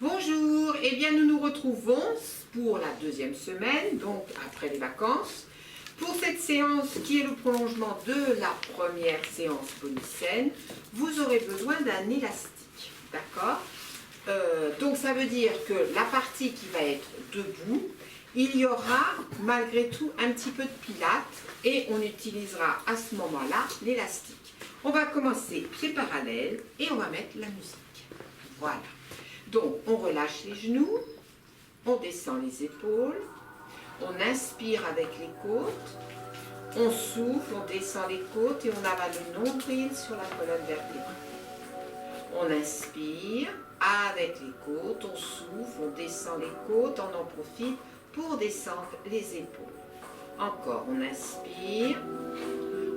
Bonjour, eh bien nous nous retrouvons pour la deuxième semaine, donc après les vacances, pour cette séance qui est le prolongement de la première séance polycène. Vous aurez besoin d'un élastique, d'accord? Donc ça veut dire que la partie qui va être debout, il y aura malgré tout un petit peu de pilates et on utilisera à ce moment-là l'élastique. On va commencer pieds parallèles et on va mettre la musique. Voilà. Donc, on relâche les genoux, on descend les épaules, on inspire avec les côtes, on souffle, on descend les côtes et on avale le nombril sur la colonne vertébrale. On inspire avec les côtes, on souffle, on descend les côtes, on en profite pour descendre les épaules. Encore, on inspire,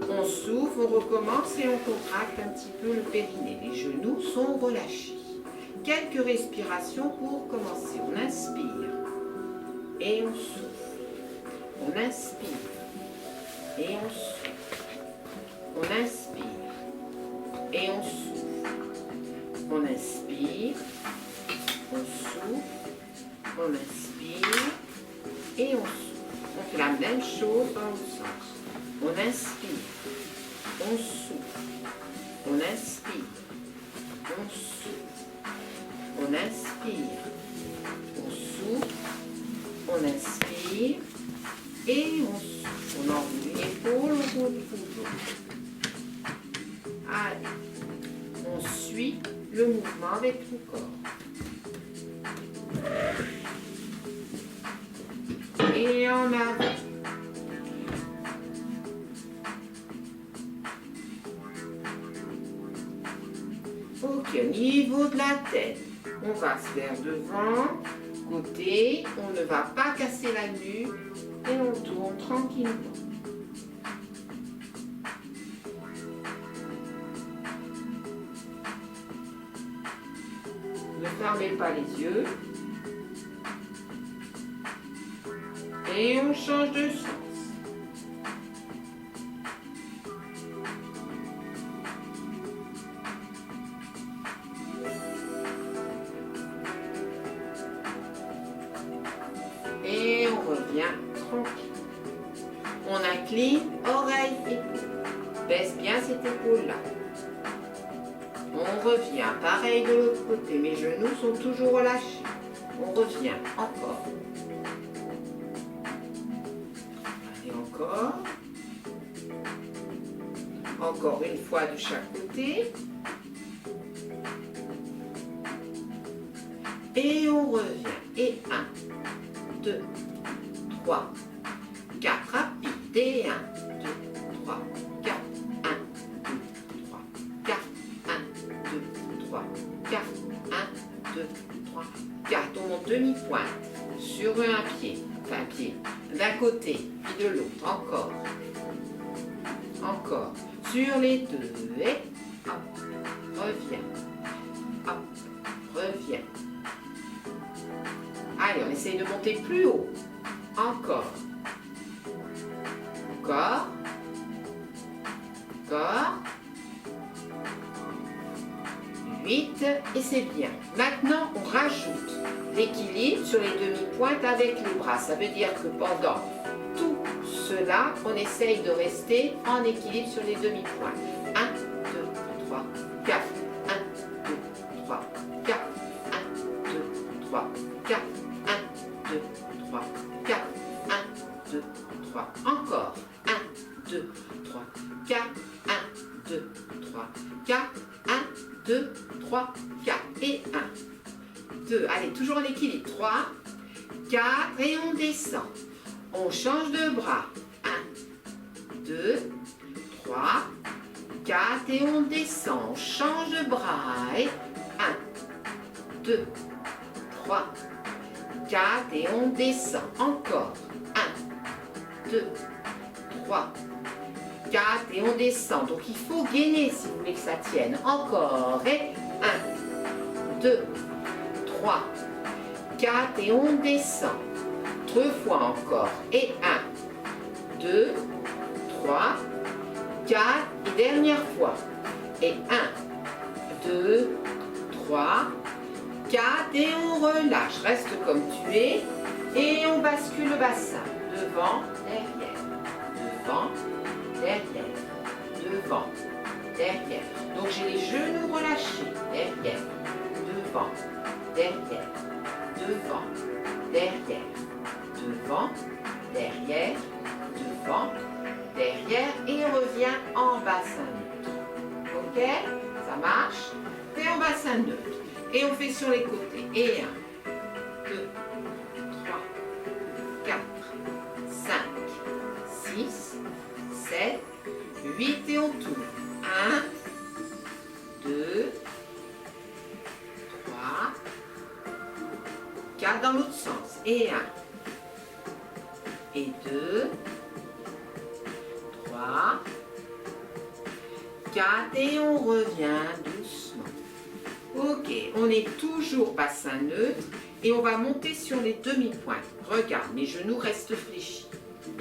on souffle, on recommence et on contracte un petit peu le périnée. Les genoux sont relâchés. Quelques respirations pour commencer. On inspire et on souffle. On inspire et on souffle. On inspire et on souffle. On inspire, on souffle, on inspire et on souffle. On fait la même chose dans l'autre sens. On inspire, on souffle, on inspire, on souffle. On inspire, on souffle, on inspire et on souffle. On enroule l'épaule, on roule le coude. Allez, on suit le mouvement avec le corps. Et en avant. Ok, au niveau de la tête. On va se faire devant, côté, on ne va pas casser la nuque et on tourne tranquillement. Ne fermez pas les yeux. Et on change de sens. Et on revient tranquille. On incline, oreille, épaule. Baisse bien cette épaule-là. On revient, pareil de l'autre côté. Mes genoux sont toujours relâchés. On revient, encore. Et encore. Encore une fois de chaque côté. Et on revient. Et 1, 2, 3, 4, rapide, et 1, 2, 3, 4, 1, 2, 3, 4, 1, 2, 3, 4, 1, 2, 3, 4, on monte demi-pointe sur un pied, enfin pied, d'un côté, puis de l'autre, encore, encore, sur les deux, et hop, reviens, hop, reviens. Allez, on essaye de monter plus haut. Encore. Encore. Encore. 8. Et c'est bien. Maintenant, on rajoute l'équilibre sur les demi-pointes avec les bras. Ça veut dire que pendant tout cela, on essaye de rester en équilibre sur les demi-pointes. 1, 2, 3, 4. 1, 2, 3, 4. 1, 2, 3, 4. 2, 3, 4, 1, 2, 3, encore, 1, 2, 3, 4, 1, 2, 3, 4, 1, 2, 3, 4, et 1, 2, allez, toujours en équilibre, 3, 4, et on descend, on change de bras, 1, 2, 3, 4, et on descend, on change de bras, et 1, 2, 3, 4 et on descend. Encore. 1, 2, 3, 4 et on descend. Donc il faut gainer si vous voulez que ça tienne. Encore. Et 1, 2, 3, 4 et on descend. 3 fois encore. Et 1, 2, 3, 4 et dernière fois. Et 1, 2, 3, 4 et on relâche. Reste comme tu es et on bascule le bassin. Devant, derrière. Devant, derrière. Devant, derrière. Donc j'ai les genoux relâchés. Derrière. Devant, derrière. Devant, derrière. Devant, derrière. Devant, derrière. Et on revient en bassin neutre. Ok? Ça marche? Et en bassin neutre. Et on fait sur les côtés. Et 1, 2, 3, 4, 5, 6, 7, 8 et on tourne. 1, 2, 3, 4 dans l'autre sens. Et 1, et 2, 3, 4 et on revient doucement. Ok, on est toujours bassin neutre et on va monter sur les demi-pointes. Regarde, mes genoux restent fléchis.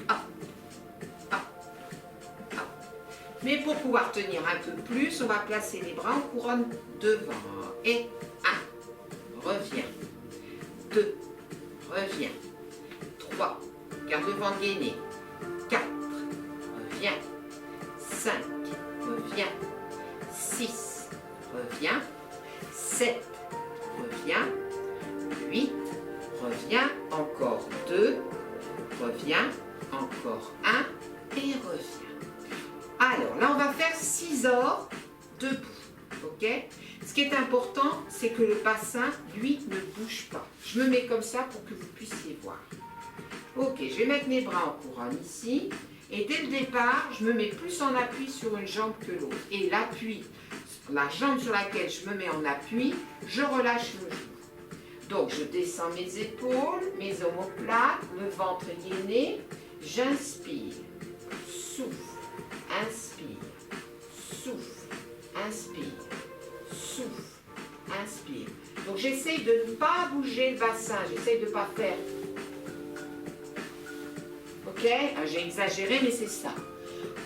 Hop, hop, hop. Mais pour pouvoir tenir un peu plus, on va placer les bras en couronne devant. Et 1, reviens. 2, reviens. 3, garde le ventre gainé. 4, reviens. 5, reviens. 6, reviens. 7, reviens. 8, reviens. Encore 2, reviens. Encore 1 et reviens. Alors là, on va faire 6 ors debout. Ok? Ce qui est important, c'est que le bassin, lui, ne bouge pas. Je me mets comme ça pour que vous puissiez voir. Ok, je vais mettre mes bras en couronne ici. Et dès le départ, je me mets plus en appui sur une jambe que l'autre. Et l'appui, la jambe sur laquelle je me mets en appui, je relâche le genou. Donc, je descends mes épaules, mes omoplates, le ventre gainé. J'inspire, souffle, inspire, souffle, inspire, souffle, inspire. Donc, j'essaye de ne pas bouger le bassin. J'essaye de ne pas faire... Ok, j'ai exagéré, mais c'est ça.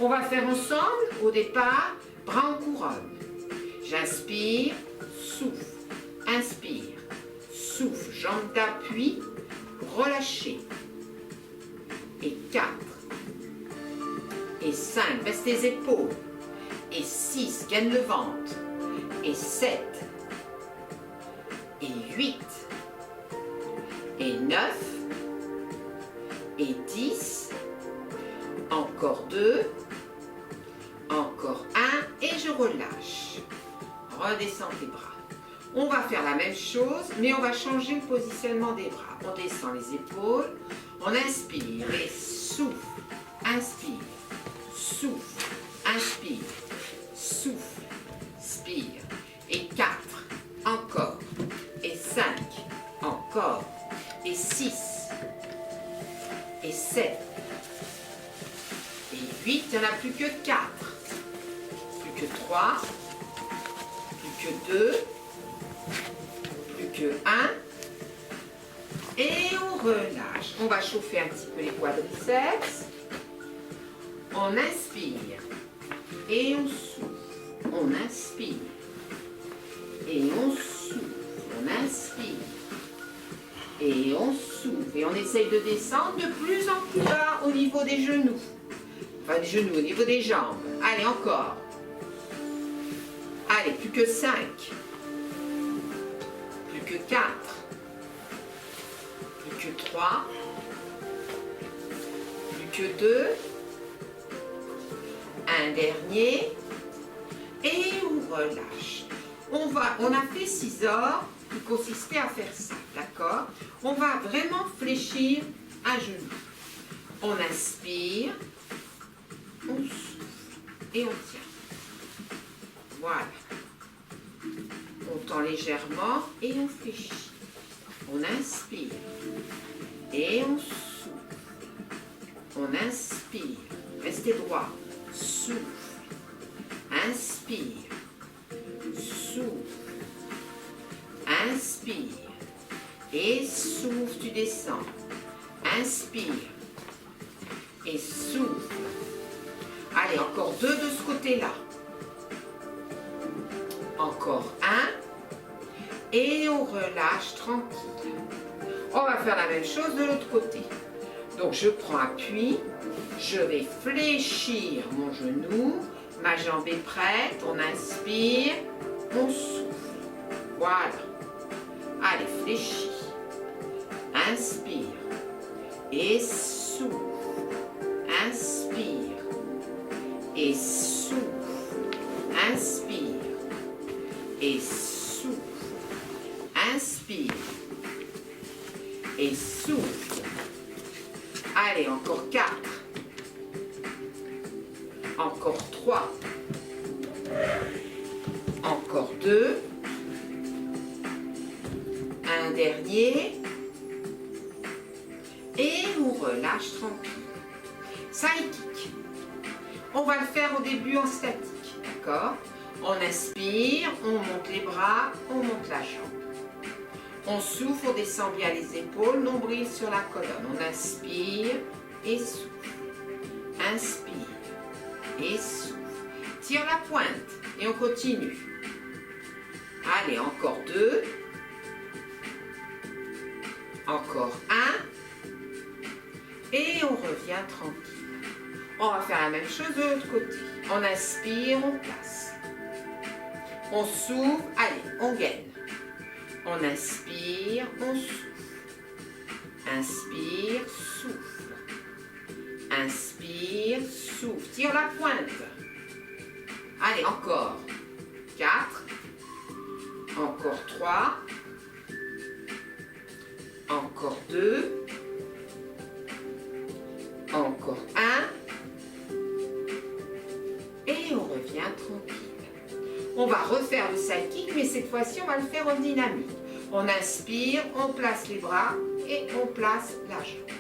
On va faire ensemble, au départ, bras en couronne. J'inspire, souffle, inspire, souffle, jambe d'appui, relâchez. Et 4, et 5, baisse tes épaules. Et 6, gaine le ventre. Et 7, et 8, et 9, et 10, encore 2, encore 1 et je relâche. Redescends tes bras. On va faire la même chose, mais on va changer le positionnement des bras. On descend les épaules, on inspire et souffle, inspire, souffle, inspire, souffle, expire. Et 4, encore. Et 5, encore. Et 6, et 7, et 8, il n'y en a plus que 4, plus que 3, plus que 2, plus que 1, et on relâche. On va chauffer un petit peu les quadriceps, on inspire, et on souffle, on inspire, et on souffle, on inspire, et on souffle. Et on essaye de descendre de plus en plus bas au niveau des genoux. Enfin, des genoux, au niveau des jambes. Allez, encore. Allez, plus que 5. Plus que 4. Plus que 3. Plus que 2. Un dernier. Et on relâche. On a fait 6 ors qui consistait à faire ça, d'accord? On va vraiment fléchir un genou. On inspire, on souffle et on tient. Voilà. On tend légèrement et on fléchit. On inspire et on souffle. On inspire. Restez droit. Souffle. Inspire. Souffle. Inspire. Et souffle, tu descends. Inspire. Et souffle. Allez, encore 2 de ce côté-là. Encore 1. et on relâche tranquille. On va faire la même chose de l'autre côté. Donc je prends appui, je vais fléchir mon genou, ma jambe est prête, on inspire, on souffle. Voilà. Allez, fléchis. Inspire et souffle. Inspire et souffle. Inspire et souffle. Inspire et souffle. Allez, encore 4. Encore 3. Encore 2. Un dernier. Et on relâche tranquille. Side kick. On va le faire au début en statique, d'accord? On inspire, on monte les bras, on monte la jambe. On souffle, on descend bien les épaules, nombril sur la colonne. On inspire et souffle. Inspire et souffle. Tire la pointe et on continue. Allez, encore 2. Encore 1. Et on revient tranquille. On va faire la même chose de l'autre côté. On inspire, on place. On souffle, allez, on gaine. On inspire, on souffle. Inspire, souffle. Inspire, souffle. Tire la pointe. Allez, encore 4. Encore 3. Encore 2. Encore 1. Et on revient tranquille. On va refaire le side kick, mais cette fois-ci, on va le faire en dynamique. On inspire, on place les bras et on place la jambe.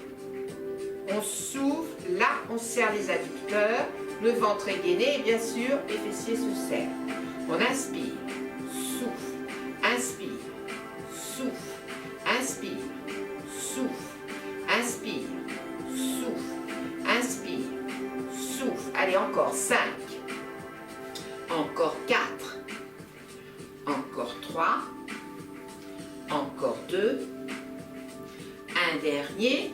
On souffle, là, on serre les adducteurs, le ventre est gainé et bien sûr, les fessiers se serrent. On inspire, souffle, inspire, souffle, inspire, souffle, inspire, souffle, inspire, souffle. Allez, encore 5. Encore 4, encore 3, encore 2, un dernier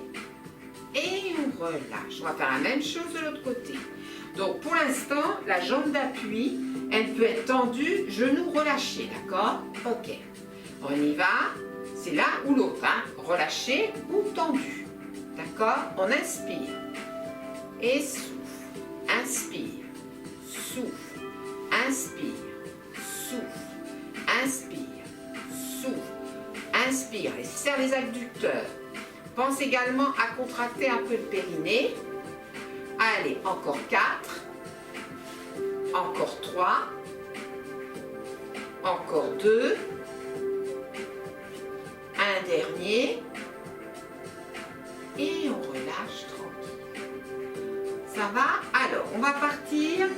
et on relâche. On va faire la même chose de l'autre côté. Donc pour l'instant, la jambe d'appui, elle peut être tendue, genou relâché, d'accord? Ok, on y va, c'est l'un ou l'autre, hein? Relâché ou tendu, d'accord? On inspire et souffle, inspire, souffle. Inspire, souffle, inspire, souffle, inspire et serre les adducteurs. Pense également à contracter un peu le périnée. Allez, encore 4, encore 3, encore 2, un dernier et on relâche tranquille. Ça va? Alors, on va partir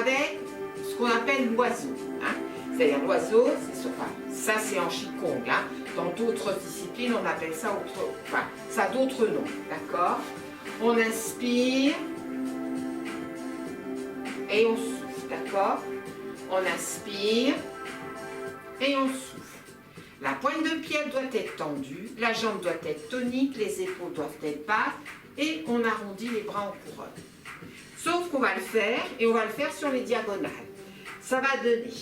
avec ce qu'on appelle l'oiseau. Hein. C'est-à-dire l'oiseau, ça c'est en Qigong. Hein. Dans d'autres disciplines, on appelle ça ça a d'autres noms. D'accord? On inspire et on souffle. D'accord? On inspire et on souffle. La pointe de pied doit être tendue, la jambe doit être tonique, les épaules doivent être basses et on arrondit les bras en couronne. Sauf qu'on va le faire et on va le faire sur les diagonales. Ça va donner.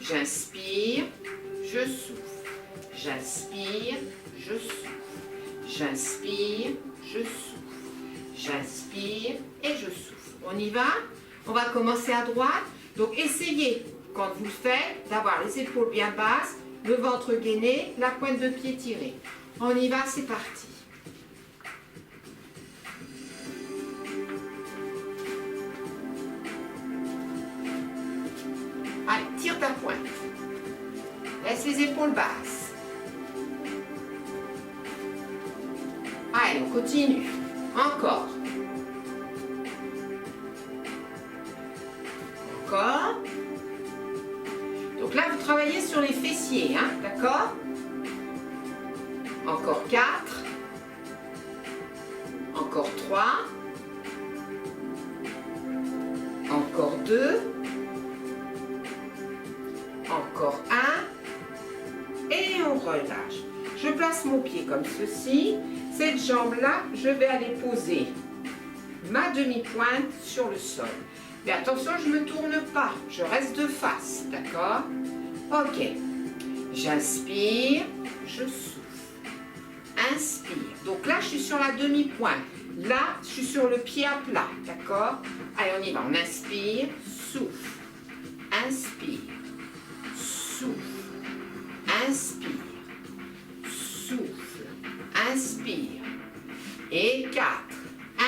J'inspire, je souffle. J'inspire, je souffle. J'inspire, je souffle. J'inspire et je souffle. On y va? On va commencer à droite. Donc essayez, quand vous le faites, d'avoir les épaules bien basses, le ventre gainé, la pointe de pied tirée. On y va, c'est parti. Allez, tire ta pointe. Laisse les épaules basses. Allez, on continue. Encore. Encore. Donc là, vous travaillez sur les fessiers, hein, d'accord? Encore 4. Encore 3. Encore 2. Encore 1. et on relâche. Je place mon pied comme ceci. Cette jambe-là, je vais aller poser ma demi-pointe sur le sol. Mais attention, je ne me tourne pas, je reste de face, d'accord? Ok. J'inspire, je souffle. Inspire. Donc là, je suis sur la demi-pointe. Là, je suis sur le pied à plat, d'accord? Allez, on y va. On inspire, souffle. Inspire, souffle. Inspire, souffle. Inspire. Et 4.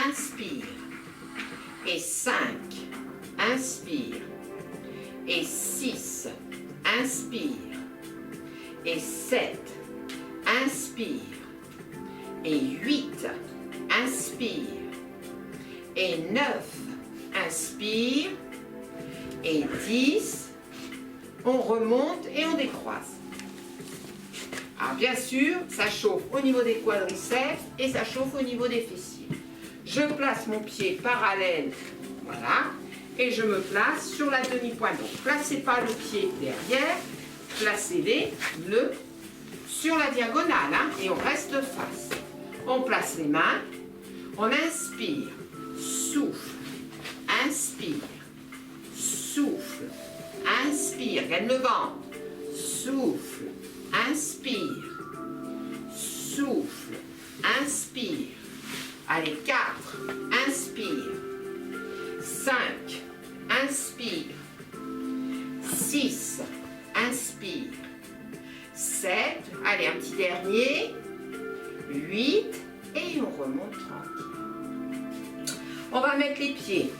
Inspire. Et 5. Inspire. Et 6. Inspire. Et 7. Inspire. Et 8. Inspire. Et 9. Inspire. Et 10. On remonte et on décroise. Alors bien sûr, ça chauffe au niveau des quadriceps et ça chauffe au niveau des fessiers. Je place mon pied parallèle, voilà, et je me place sur la demi-pointe. Donc, placez pas le pied derrière, placez-le sur la diagonale, hein, et on reste face. On place les mains, on inspire, souffle, inspire, souffle, inspire, gagne le ventre, souffle, inspire, souffle, inspire. Allez, 4, inspire, 5, inspire, 6, inspire, 7, allez, un petit dernier, 8, et on remonte tranquille. On va mettre les pieds,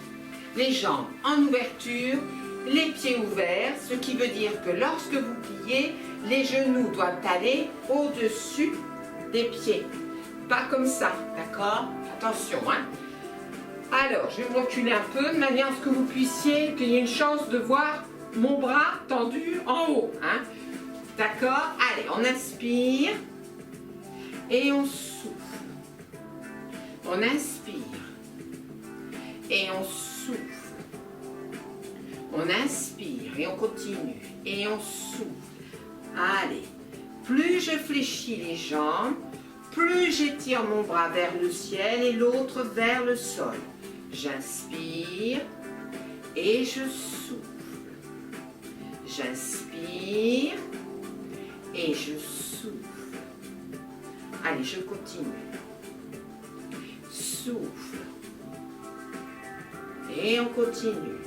les jambes en ouverture, les pieds ouverts, ce qui veut dire que lorsque vous pliez, les genoux doivent aller au-dessus des pieds. Pas comme ça, d'accord? Attention, hein? Alors, je vais me reculer un peu de manière à ce que vous puissiez, qu'il y ait une chance de voir mon bras tendu en haut, hein? D'accord? Allez, on inspire et on souffle. On inspire et on souffle. On inspire et on continue et on souffle. Allez, plus je fléchis les jambes, plus j'étire mon bras vers le ciel et l'autre vers le sol. J'inspire et je souffle. J'inspire et je souffle. Allez, je continue. Souffle. Et on continue.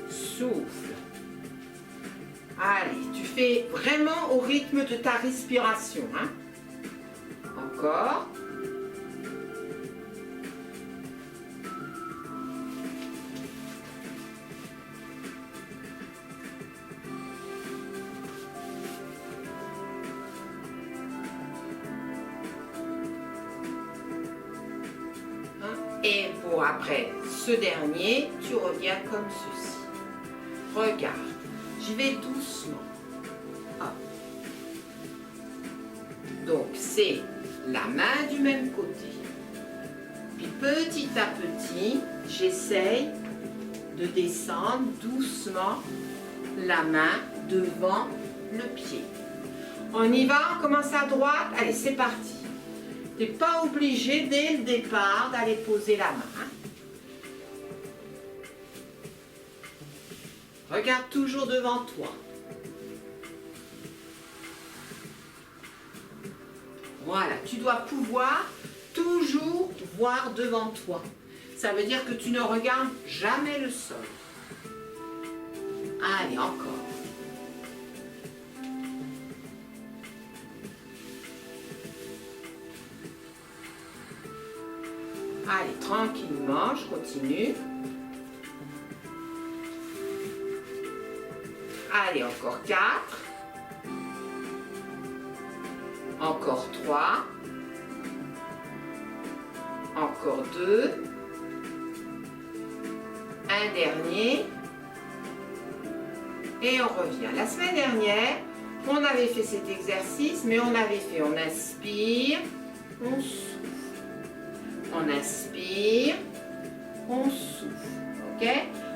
Souffle. Allez, tu fais vraiment au rythme de ta respiration, hein? Encore. Et pour après ce dernier, tu reviens comme ceci. Regarde, j'y vais doucement. Hop. Donc c'est la main du même côté. Puis petit à petit, j'essaye de descendre doucement la main devant le pied. On y va, on commence à droite. Allez, c'est parti. Tu n'es pas obligé dès le départ d'aller poser la main. Hein. Regarde toujours devant toi. Voilà, tu dois pouvoir toujours voir devant toi. Ça veut dire que tu ne regardes jamais le sol. Allez, encore. Allez, tranquillement, je continue. Allez, encore 4. Encore 3. Encore 2. Un dernier. Et on revient. La semaine dernière, on avait fait cet exercice, mais on avait fait, on inspire, on souffle. On inspire, on souffle. Ok?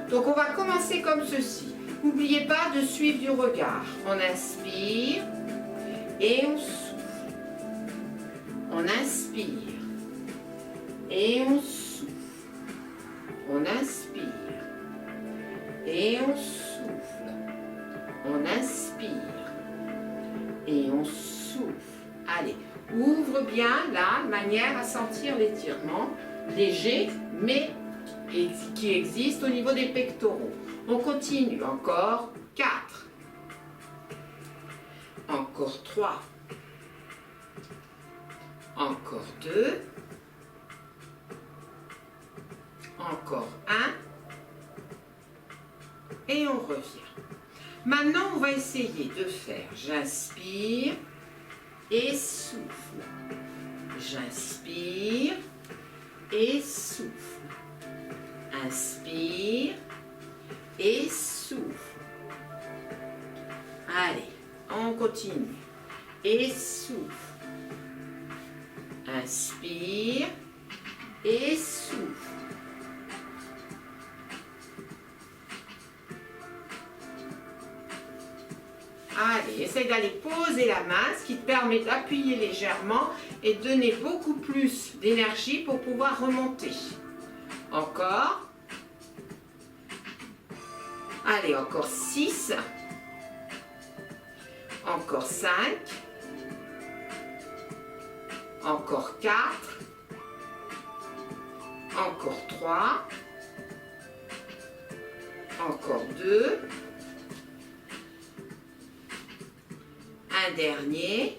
Donc on va commencer comme ceci. N'oubliez pas de suivre du regard. On inspire et on souffle. On inspire et on souffle. On inspire et on souffle. On inspire et on souffle. Allez, ouvre bien là, de manière à sentir l'étirement léger, mais qui existe au niveau des pectoraux. On continue, encore 4. Encore 3. Encore 2. Encore 1. Et on revient. Maintenant, on va essayer de faire j'inspire et souffle. J'inspire et souffle. Inspire et souffle. Allez, on continue. Et souffle. Inspire et souffle. Allez, essaye d'aller poser la main, ce qui te permet d'appuyer légèrement et de donner beaucoup plus d'énergie pour pouvoir remonter. Encore. Allez, encore 6. Encore 5. Encore 4. Encore 3. Encore 2. Un dernier.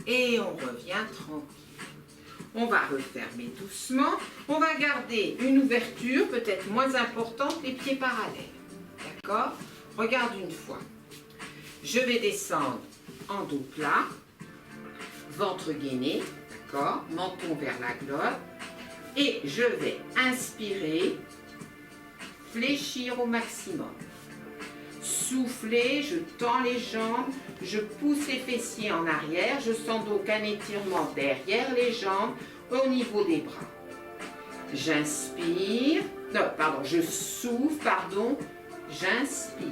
Et on revient tranquille. On va refermer doucement. On va garder une ouverture peut-être moins importante, les pieds parallèles. D'accord? Regarde une fois. Je vais descendre en dos plat, ventre gainé, d'accord? Menton vers la glotte. Et je vais inspirer, fléchir au maximum. Souffler, je tends les jambes, je pousse les fessiers en arrière, je sens donc un étirement derrière les jambes au niveau des bras. J'inspire, non, pardon, je souffle, pardon, j'inspire.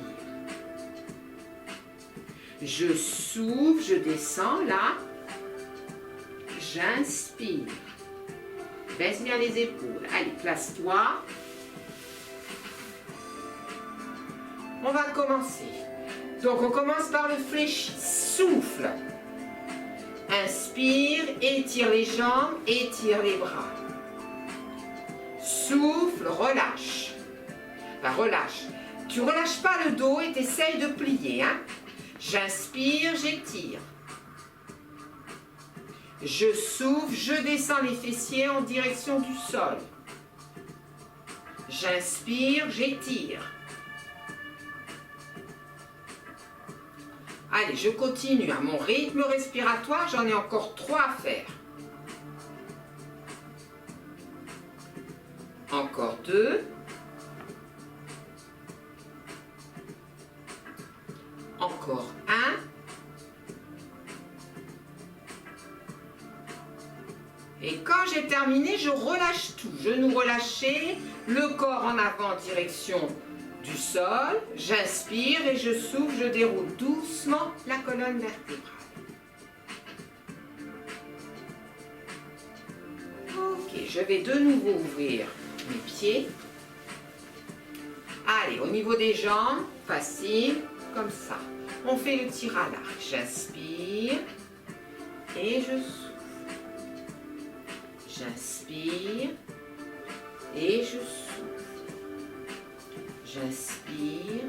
Je souffle, je descends là, j'inspire. Baisse bien les épaules, allez, place-toi. On va commencer. Donc on commence par le fléchi. Souffle. Inspire, étire les jambes, étire les bras. Souffle, relâche. Enfin, relâche. Tu relâches pas le dos et tu essayes de plier. Hein? J'inspire, j'étire. Je souffle, je descends les fessiers en direction du sol. J'inspire, j'étire. Allez, je continue à mon rythme respiratoire, j'en ai encore 3 à faire. Encore 2. Encore 1. Et quand j'ai terminé, je relâche tout. Genoux relâchés, le corps en avant en direction du sol, j'inspire et je souffle, je déroule doucement la colonne vertébrale. Ok, je vais de nouveau ouvrir mes pieds. Allez, au niveau des jambes, facile, comme ça. On fait le tir à l'arc. J'inspire et je souffle. J'inspire et je souffle. J'inspire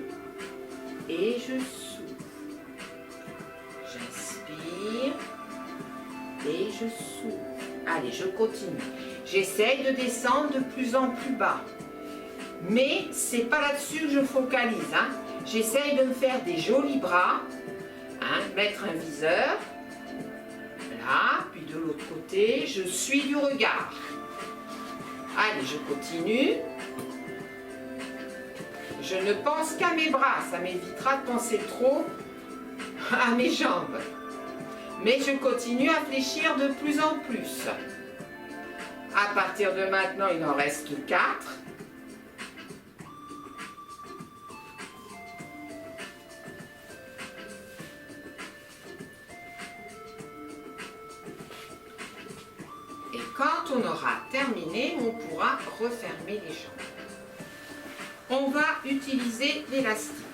et je souffle. J'inspire et je souffle. Allez, je continue. J'essaye de descendre de plus en plus bas. Mais c'est pas là-dessus que je focalise. Hein. J'essaye de me faire des jolis bras. Hein, mettre un viseur. Là, puis de l'autre côté, je suis du regard. Allez, je continue. Je ne pense qu'à mes bras, ça m'évitera de penser trop à mes jambes. Mais je continue à fléchir de plus en plus. À partir de maintenant, il en reste 4. on aura terminé, on pourra refermer les jambes. On va utiliser l'élastique.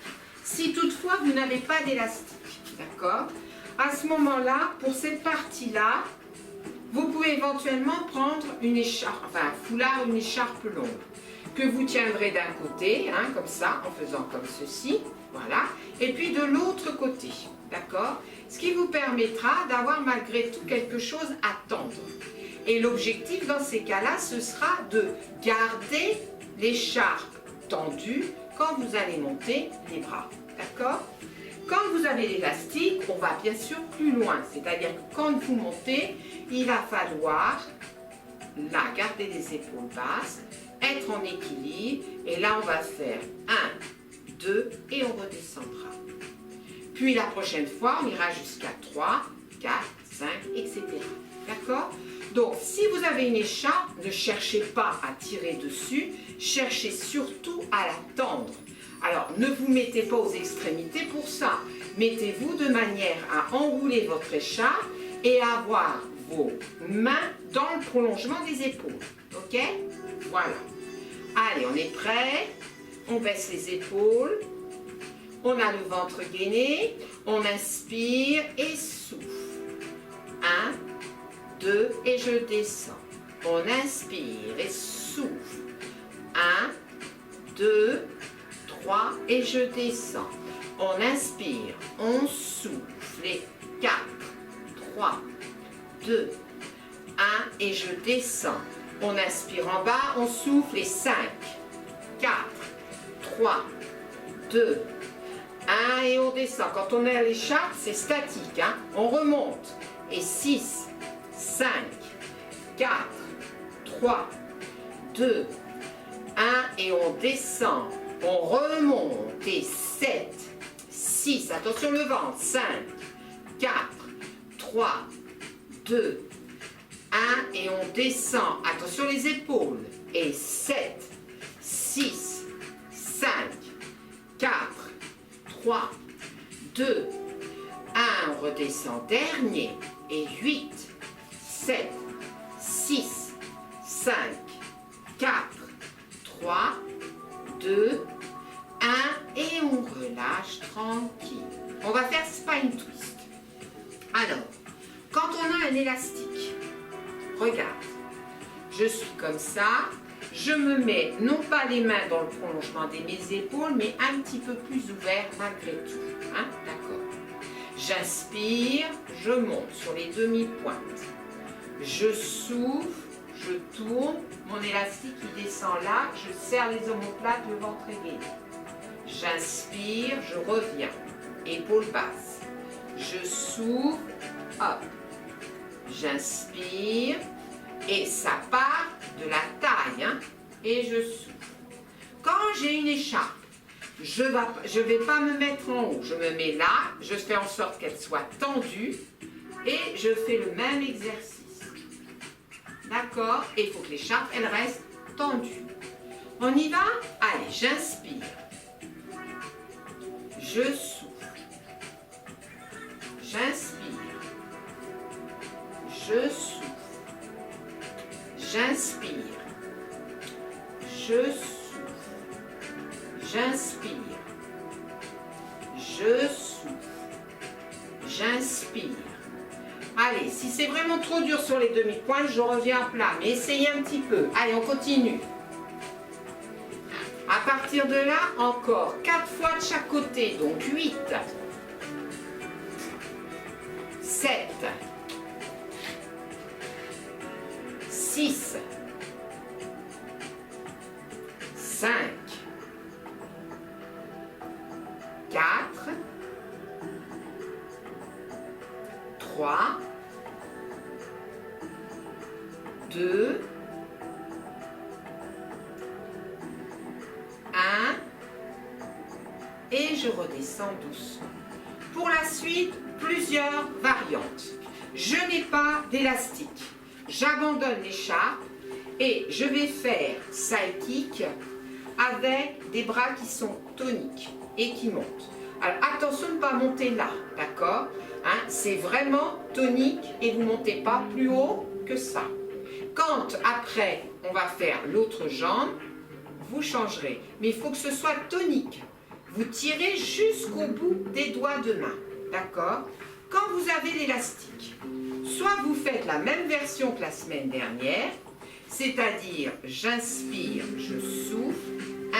Si toutefois vous n'avez pas d'élastique, d'accord, à ce moment-là, pour cette partie-là, vous pouvez éventuellement prendre une écharpe, enfin un foulard, une écharpe longue, que vous tiendrez d'un côté, hein, comme ça, en faisant comme ceci, voilà, et puis de l'autre côté, d'accord, ce qui vous permettra d'avoir malgré tout quelque chose à tendre. Et l'objectif dans ces cas-là, ce sera de garder l'écharpe tendue quand vous allez monter les bras, d'accord? Quand vous avez l'élastique, on va bien sûr plus loin, c'est-à-dire que quand vous montez, il va falloir là garder les épaules basses, être en équilibre, et là on va faire 1, 2 et on redescendra. Puis la prochaine fois, on ira jusqu'à 3, 4, 5, etc. D'accord? Donc, si vous avez une écharpe, ne cherchez pas à tirer dessus, cherchez surtout à la tendre. Alors, ne vous mettez pas aux extrémités pour ça. Mettez-vous de manière à enrouler votre écharpe et à avoir vos mains dans le prolongement des épaules. Ok? Voilà. Allez, on est prêt. On baisse les épaules. On a le ventre gainé. On inspire et souffle. 1, 2 et je descends. On inspire et souffle. 1, 2, 3 et je descends. On inspire, on souffle et 4, 3, 2, 1 et je descends. On inspire en bas, on souffle et 5, 4, 3, 2, 1 et on descend. Quand on est à l'écharpe, c'est statique, hein? On remonte et 6, 5, 4, 3, 2, 1 et on descend. On remonte et 7, 6, attention le ventre, 5, 4, 3, 2, 1 et on descend, attention les épaules, et 7, 6, 5, 4, 3, 2, 1, on redescend, dernier, et 8, 7, 6, 5, 4, 3, 2, 1 et on relâche tranquille. On va faire spine twist. Alors, quand on a un élastique, regarde, je suis comme ça, je me mets non pas les mains dans le prolongement de mes épaules, mais un petit peu plus ouvert malgré tout. Hein? D'accord. J'inspire, je monte sur les demi-pointes. Je souffle, je tourne, mon élastique il descend là, je serre les omoplates, le ventre est gainé. J'inspire, je reviens, épaules basses. Je souffle, hop. J'inspire et ça part de la taille, hein, et je souffle. Quand j'ai une écharpe, je ne vais pas me mettre en haut, je me mets là, je fais en sorte qu'elle soit tendue et je fais le même exercice. D'accord? Et il faut que l'écharpe, elle reste tendue. On y va? Allez, j'inspire. Je souffle. J'inspire. Je souffle. J'inspire. Je souffle. J'inspire. Je souffle. J'inspire. Allez, si c'est vraiment trop dur sur les demi-pointes, je reviens à plat. Mais essayez un petit peu. Allez, on continue. À partir de là, encore 4 fois de chaque côté. Donc 8, 7, 6, 5, 4, 3, 2, 1 et je redescends doucement. Pour la suite, plusieurs variantes. Je n'ai pas d'élastique. J'abandonne l'écharpe et je vais faire side kick avec des bras qui sont toniques et qui montent. Alors attention de ne pas monter là, d'accord, hein, c'est vraiment tonique et vous ne montez pas plus haut que ça. Quand après on va faire l'autre jambe, vous changerez. Mais il faut que ce soit tonique. Vous tirez jusqu'au bout des doigts de main. D'accord? Quand vous avez l'élastique, soit vous faites la même version que la semaine dernière, c'est-à-dire j'inspire, je souffle,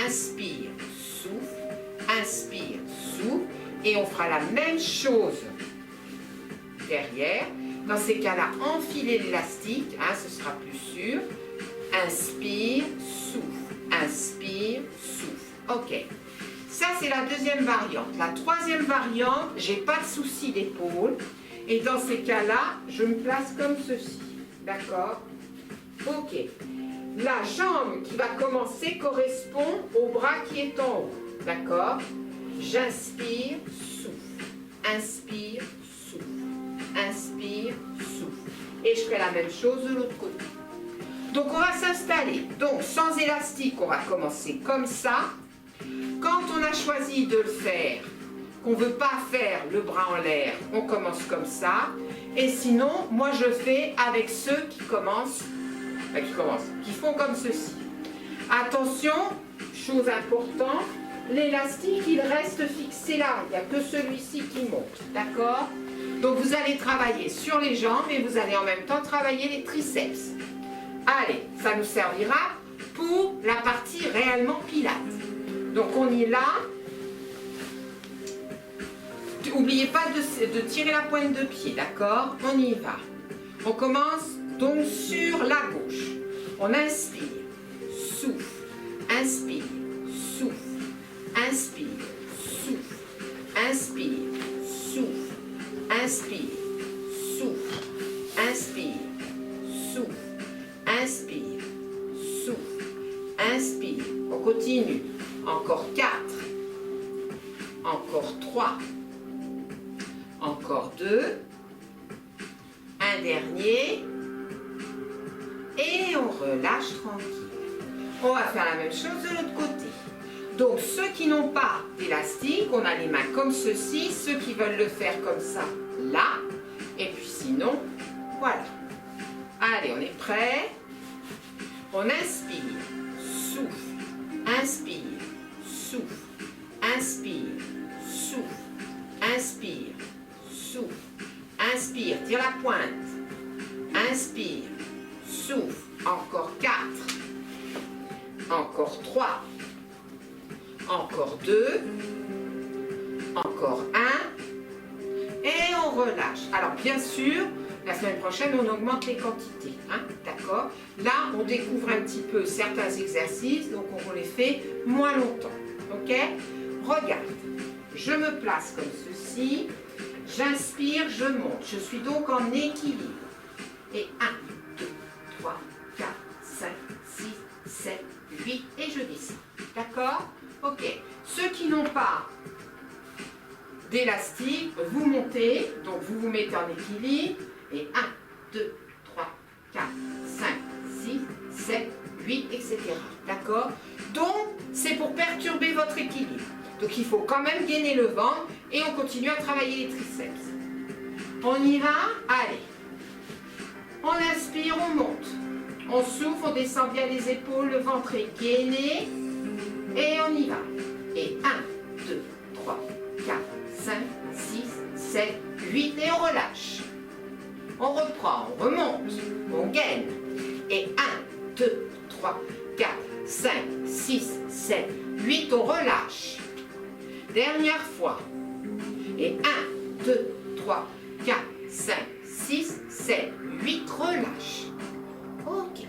inspire, souffle, inspire, souffle, et on fera la même chose derrière. Dans ces cas-là, enfilez l'élastique, hein, ce sera plus sûr. Inspire, souffle, inspire, souffle. Ok. Ça, c'est la deuxième variante. La troisième variante, j'ai pas de souci d'épaule. Et dans ces cas-là, je me place comme ceci. D'accord? Ok. La jambe qui va commencer correspond au bras qui est en haut. D'accord? J'inspire, souffle. Inspire, souffle. Inspire, souffle. Et je ferai la même chose de l'autre côté. Donc on va s'installer. Donc sans élastique, on va commencer comme ça. Quand on a choisi de le faire, qu'on ne veut pas faire le bras en l'air, on commence comme ça. Et sinon, moi je fais avec ceux qui font comme ceci. Attention, chose importante, l'élastique il reste fixé là, il n'y a que celui-ci qui monte, d'accord? Donc vous allez travailler sur les jambes et vous allez en même temps travailler les triceps. Allez, ça nous servira pour la partie réellement pilates. Donc on y est là. N'oubliez pas de tirer la pointe de pied, d'accord? On y va. On commence donc sur la gauche. On inspire, souffle, inspire, souffle, inspire, souffle, inspire, souffle, inspire, souffle, inspire, souffle, inspire, souffle, inspire. On continue. Encore 4, encore 3, encore 2, un dernier, et on relâche tranquille. On va faire la même chose de l'autre côté. Donc ceux qui n'ont pas d'élastique, on a les mains comme ceci, ceux qui veulent le faire comme ça, là, et puis sinon, voilà. Allez, on est prêt. On inspire, souffle, inspire. Souffle, inspire, souffle, inspire, souffle, inspire, tire la pointe, inspire, souffle, encore 4, encore 3, encore 2, encore 1, et on relâche. Alors bien sûr, la semaine prochaine, on augmente les quantités, hein, d'accord? Là, on découvre un petit peu certains exercices, donc on les fait moins longtemps. Ok? Regarde, je me place comme ceci, j'inspire, je monte, je suis donc en équilibre. Et 1, 2, 3, 4, 5, 6, 7, 8, et je descends. D'accord? Ok. Ceux qui n'ont pas d'élastique, vous montez, donc vous vous mettez en équilibre, et 1, 2, 3, 4, 5, 6, 7, 8, etc. D'accord? Donc, c'est pour perturber votre équilibre. Donc, il faut quand même gainer le ventre et on continue à travailler les triceps. On y va? Allez. On inspire, on monte. On souffle, on descend bien les épaules, le ventre est gainé. Et on y va. Et 1, 2, 3, 4, 5, 6, 7, 8 et on relâche. On reprend, on remonte, on gaine. Et 1, 2, 3, 4, 5, 6, 7, 8, on relâche. Dernière fois. Et 1, 2, 3, 4, 5, 6, 7, 8, relâche. Ok.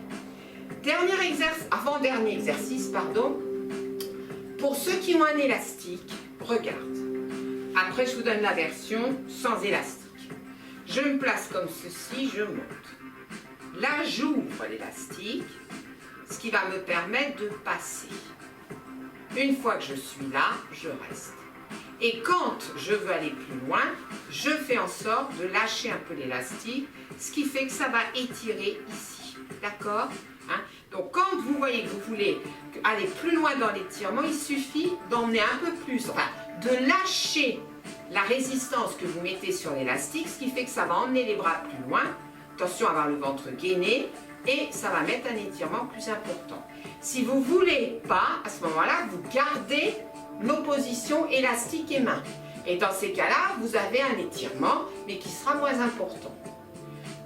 Avant-dernier exercice, pardon. Pour ceux qui ont un élastique, regarde. Après, je vous donne la version sans élastique. Je me place comme ceci, je monte. Là, j'ouvre l'élastique, ce qui va me permettre de passer. Une fois que je suis là, je reste. Et quand je veux aller plus loin, je fais en sorte de lâcher un peu l'élastique, ce qui fait que ça va étirer ici. D'accord? Hein? Donc quand vous voyez que vous voulez aller plus loin dans l'étirement, il suffit d'emmener un peu plus, enfin, de lâcher la résistance que vous mettez sur l'élastique, ce qui fait que ça va emmener les bras plus loin. Attention à avoir le ventre gainé. et ça va mettre un étirement plus important. Si vous ne voulez pas, à ce moment-là, vous gardez l'opposition élastique et main. Et dans ces cas-là, vous avez un étirement, mais qui sera moins important.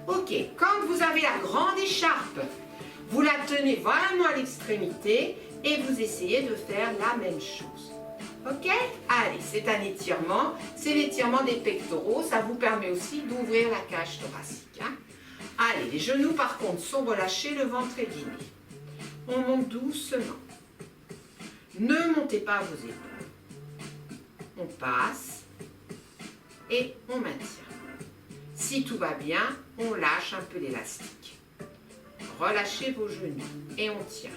Ok, quand vous avez la grande écharpe, vous la tenez vraiment à l'extrémité et vous essayez de faire la même chose. Ok? Allez, c'est un étirement, c'est l'étirement des pectoraux, ça vous permet aussi d'ouvrir la cage thoracique. Hein? Allez, les genoux par contre sont relâchés, le ventre est gainé. On monte doucement. Ne montez pas vos épaules. On passe et on maintient. Si tout va bien, on lâche un peu l'élastique. Relâchez vos genoux et on tient.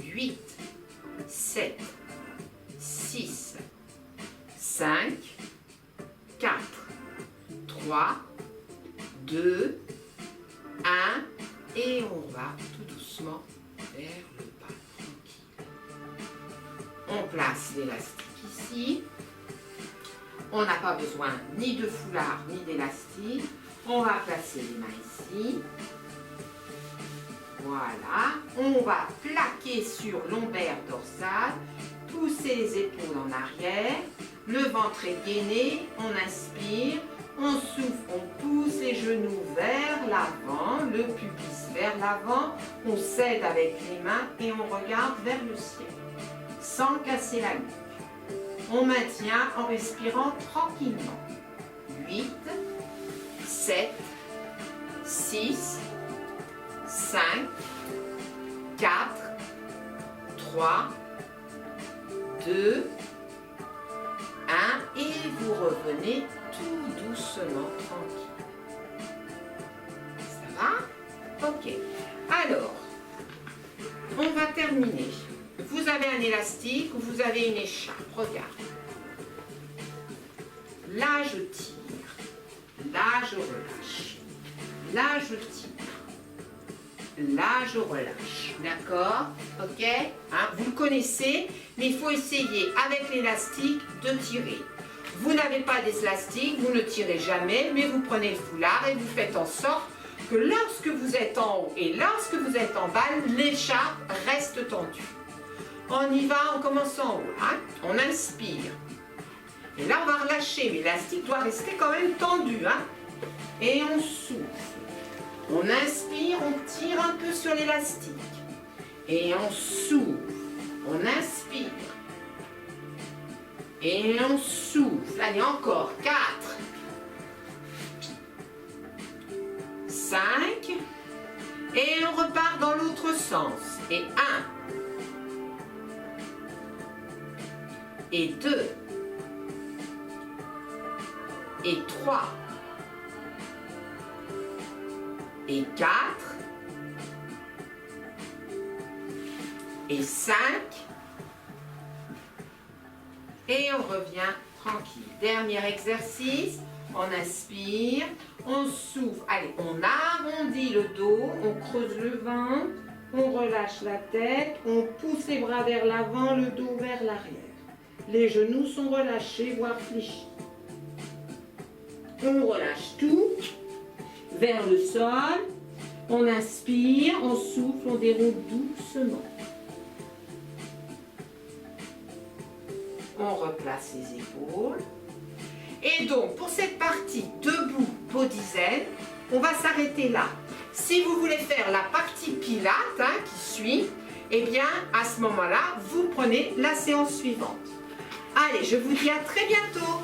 8, 7, 6, 5, 4, 3, 2, 1 et on va tout doucement vers le bas, tranquille. On place l'élastique ici. On n'a pas besoin ni de foulard ni d'élastique. On va placer les mains ici. Voilà. On va plaquer sur lombaire dorsale. Pousser les épaules en arrière. Le ventre est gainé. On inspire. On souffle. On pousse les genoux vers l'avant. Le pubis vers l'avant. On s'aide avec les mains et on regarde vers le ciel. Sans casser la nuque. On maintient en respirant tranquillement. 8, 7, 6, 5, 4, 3, 2, 1 et vous revenez tout doucement tranquille. Ça va? Ok. Alors, on va terminer. Vous avez un élastique ou vous avez une écharpe. Regarde. Là, je tire. Là, je relâche. Là, je tire. Là, je relâche. D'accord? Ok? Hein, vous le connaissez, mais il faut essayer avec l'élastique de tirer. Vous n'avez pas d'élastique, vous ne tirez jamais, mais vous prenez le foulard et vous faites en sorte que lorsque vous êtes en haut et lorsque vous êtes en bas, l'écharpe reste tendue. On y va, on commence en haut. Hein? On inspire. Et là, on va relâcher. Mais l'élastique doit rester quand même tendu. Hein? Et on souffle. On inspire, on tire un peu sur l'élastique. Et on souffle. On inspire. Et on souffle. Allez, encore. 4. 5. Et on repart dans l'autre sens. Et 1. Et 2, et 3, et 4, et 5, et on revient tranquille. Dernier exercice, on inspire, on souffle, allez, on arrondit le dos, on creuse le ventre, on relâche la tête, on pousse les bras vers l'avant, le dos vers l'arrière. Les genoux sont relâchés, voire fléchis. On relâche tout vers le sol. On inspire, on souffle, on déroule doucement. On replace les épaules. Et donc, pour cette partie debout, body zen, on va s'arrêter là. Si vous voulez faire la partie pilates qui suit, eh bien, à ce moment-là, vous prenez la séance suivante. Allez, je vous dis à très bientôt.